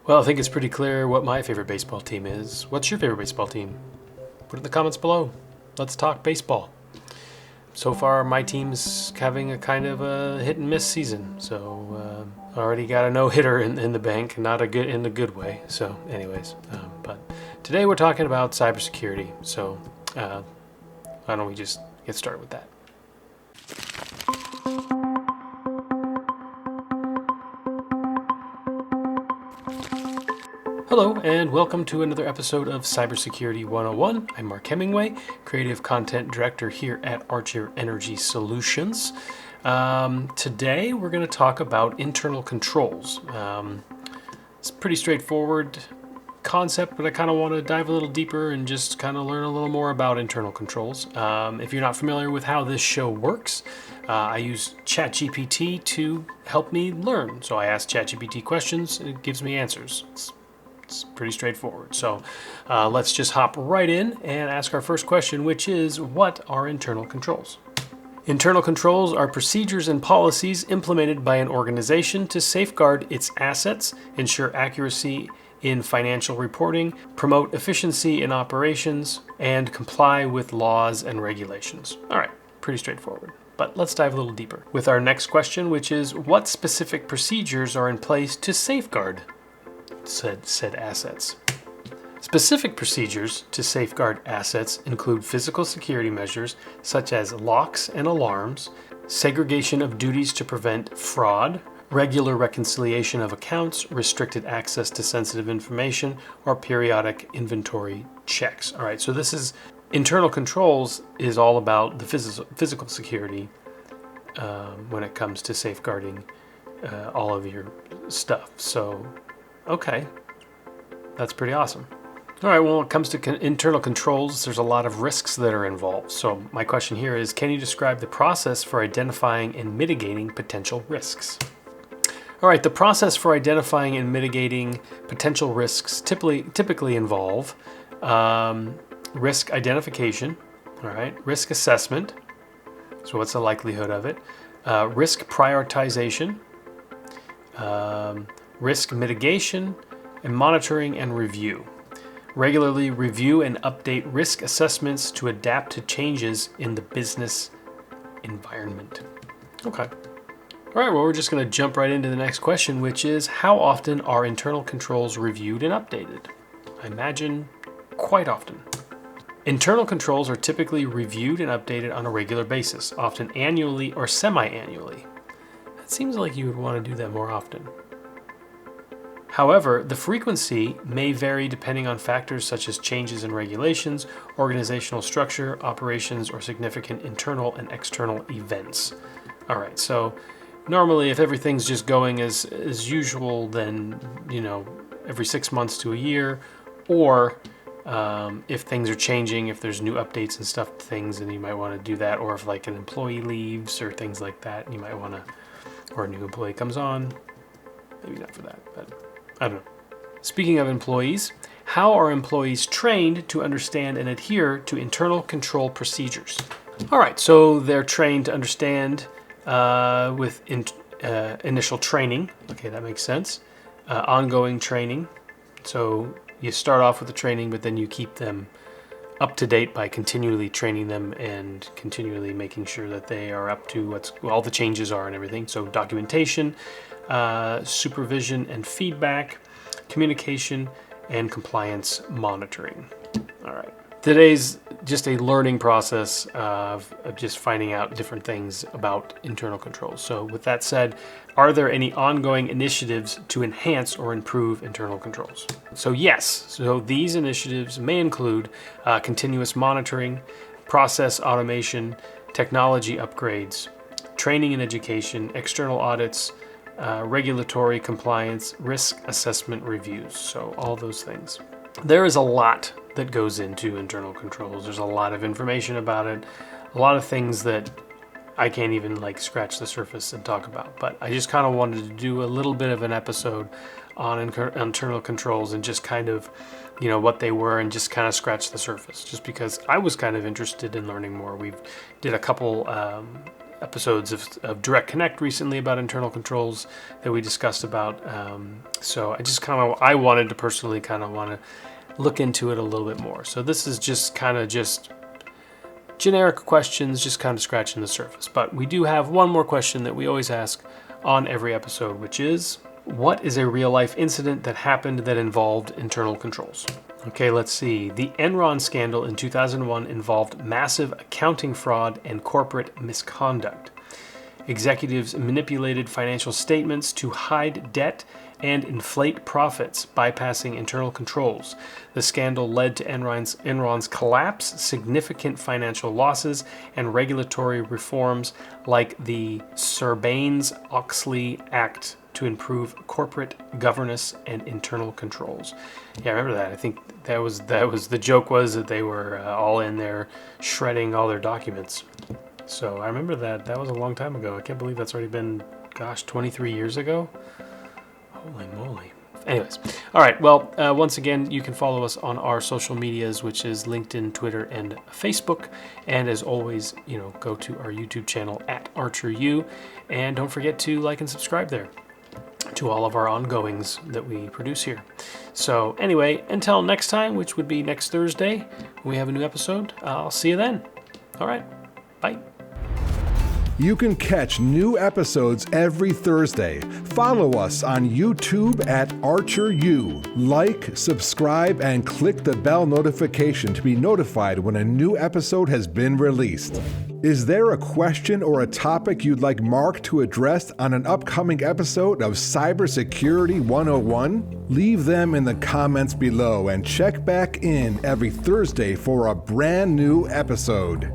Well, I think it's pretty clear what my favorite baseball team is. What's your favorite baseball team? Put it in the comments below. Let's talk baseball. So far, my team's having a kind of a hit and miss season. So already got a no-hitter in the bank, not in a good way. So, anyways, but today we're talking about cybersecurity. So why don't we just get started with that? Hello, and welcome to another episode of Cybersecurity 101. I'm Mark Hemingway, Creative Content Director here at Archer Energy Solutions. Today, we're going to talk about internal controls. It's a pretty straightforward concept, but I kind of want to dive a little deeper and just kind of learn a little more about internal controls. If you're not familiar with how this show works, I use ChatGPT to help me learn. So I ask ChatGPT questions, and it gives me answers. It's pretty straightforward. So let's just hop right in and ask our first question, which is, what are internal controls? Internal controls are procedures and policies implemented by an organization to safeguard its assets, ensure accuracy in financial reporting, promote efficiency in operations, and comply with laws and regulations. All right, pretty straightforward. But let's dive a little deeper with our next question, which is, what specific procedures are in place to safeguard said assets? Specific procedures to safeguard assets include physical security measures such as locks and alarms, segregation of duties to prevent fraud, regular reconciliation of accounts, restricted access to sensitive information, or periodic inventory checks. All right, so this is internal controls is all about the physical security when it comes to safeguarding all of your stuff. So okay, that's pretty awesome. All right, well, when it comes to internal controls, there's a lot of risks that are involved. So my question here is, can you describe the process for identifying and mitigating potential risks? All right, the process for identifying and mitigating potential risks typically involve risk identification, all right, risk assessment, so what's the likelihood of it, risk prioritization, risk mitigation, and monitoring and review. Regularly review and update risk assessments to adapt to changes in the business environment. Okay. All right, well, we're just going to jump right into the next question, which is, how often are internal controls reviewed and updated? I imagine quite often. Internal controls are typically reviewed and updated on a regular basis, often annually or semi-annually. It seems like you would want to do that more often. However, the frequency may vary depending on factors such as changes in regulations, organizational structure, operations, or significant internal and external events. All right, so normally if everything's just going as usual, then, every 6 months to a year, or if things are changing, if there's new updates and stuff to things, then you might want to do that, or if like an employee leaves or things like that, you might want to, or a new employee comes on, maybe not for that, but I don't know. Speaking of employees, how are employees trained to understand and adhere to internal control procedures? All right, so they're trained to understand with initial training. Okay, that makes sense. Ongoing training. So you start off with the training, but then you keep them up to date by continually training them and continually making sure that they are up to what all the changes are and everything. So documentation, supervision and feedback, communication, and compliance monitoring. All right. Today's just a learning process of just finding out different things about internal controls. So with that said, are there any ongoing initiatives to enhance or improve internal controls? So yes, so these initiatives may include continuous monitoring, process automation, technology upgrades, training and education, external audits, regulatory compliance, risk assessment reviews. So all those things. There is a lot that goes into internal controls. There's a lot of information about it, a lot of things that I can't even scratch the surface and talk about. But I just kind of wanted to do a little bit of an episode on internal controls and just kind of, what they were and just kind of scratch the surface, just because I was kind of interested in learning more. We did a couple episodes of Direct Connect recently about internal controls that we discussed about. So I wanted to personally want to look into it a little bit more. So this is just generic questions, just kind of scratching the surface. But we do have one more question that we always ask on every episode, which is, what is a real life incident that happened that involved internal controls? Okay, let's see. The Enron scandal in 2001 involved massive accounting fraud and corporate misconduct. Executives manipulated financial statements to hide debt and inflate profits, bypassing internal controls. The scandal led to Enron's collapse, significant financial losses, and regulatory reforms like the Sarbanes-Oxley Act to improve corporate governance and internal controls. Yeah, I remember that. I think that was the joke was that they were all in there shredding all their documents. So I remember that. That was a long time ago. I can't believe that's already been, 23 years ago. Holy moly. Anyways, all right. Well, once again, you can follow us on our social medias, which is LinkedIn, Twitter, and Facebook. And as always, go to our YouTube channel at ArcherU, and don't forget to like and subscribe there to all of our ongoings that we produce here. So anyway, until next time, which would be next Thursday, when we have a new episode, I'll see you then. All right. Bye. You can catch new episodes every Thursday. Follow us on YouTube at ArcherU. Like, subscribe, and click the bell notification to be notified when a new episode has been released. Is there a question or a topic you'd like Mark to address on an upcoming episode of Cybersecurity 101? Leave them in the comments below and check back in every Thursday for a brand new episode.